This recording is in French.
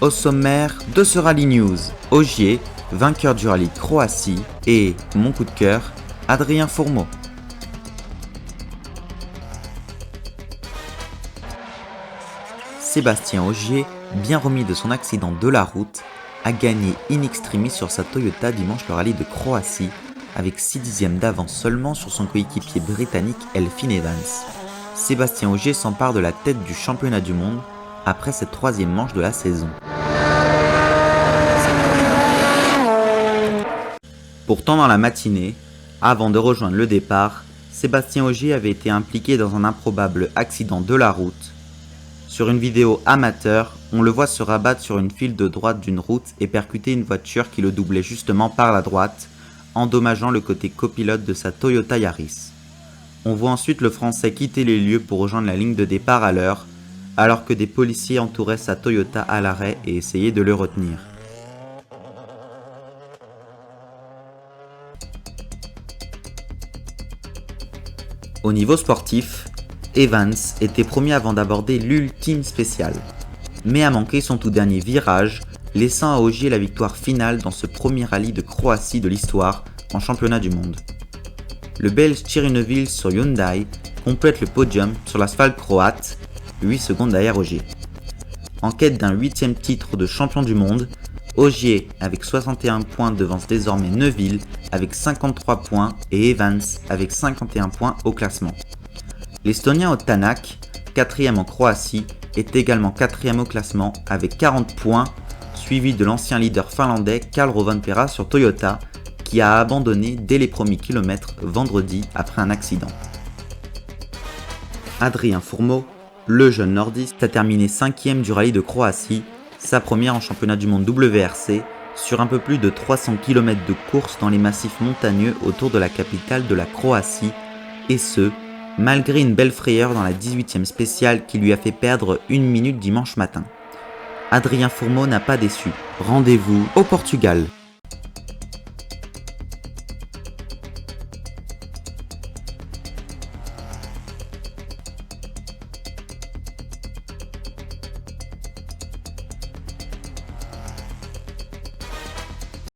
Au sommaire de ce Rallye News, Ogier, vainqueur du rallye de Croatie, et mon coup de cœur, Adrien Fourmeau. Sébastien Ogier, bien remis de son accident de la route, a gagné in extremis sur sa Toyota dimanche le rallye de Croatie, avec 6 dixièmes d'avance seulement sur son coéquipier britannique Elfyn Evans. Sébastien Ogier s'empare de la tête du championnat du monde après cette 3e manche de la saison. Pourtant dans la matinée, avant de rejoindre le départ, Sébastien Ogier avait été impliqué dans un improbable accident de la route. Sur une vidéo amateur, on le voit se rabattre sur une file de droite d'une route et percuter une voiture qui le doublait justement par la droite, endommageant le côté copilote de sa Toyota Yaris. On voit ensuite le Français quitter les lieux pour rejoindre la ligne de départ à l'heure, alors que des policiers entouraient sa Toyota à l'arrêt et essayaient de le retenir. Au niveau sportif, Evans était premier avant d'aborder l'ultime spéciale, mais a manqué son tout dernier virage, laissant à Ogier la victoire finale dans ce premier rallye de Croatie de l'histoire en championnat du monde. Le Belge tire une Neuville sur Hyundai complète le podium sur l'asphalte croate, 8 secondes derrière Ogier. En quête d'un 8e titre de champion du monde, Ogier avec 61 points devance désormais Neuville avec 53 points et Evans avec 51 points au classement. L'Estonien Otanak, 4e en Croatie, est également 4e au classement avec 40 points, suivi de l'ancien leader finlandais Kalle Rovanperä sur Toyota, qui a abandonné dès les premiers kilomètres vendredi après un accident. Adrien Fourmeau, le jeune nordiste, a terminé 5e du rallye de Croatie, sa première en championnat du monde WRC, sur un peu plus de 300 km de course dans les massifs montagneux autour de la capitale de la Croatie, et ce, malgré une belle frayeur dans la 18e spéciale qui lui a fait perdre 1 minute dimanche matin. Adrien Fourmeau n'a pas déçu. Rendez-vous au Portugal.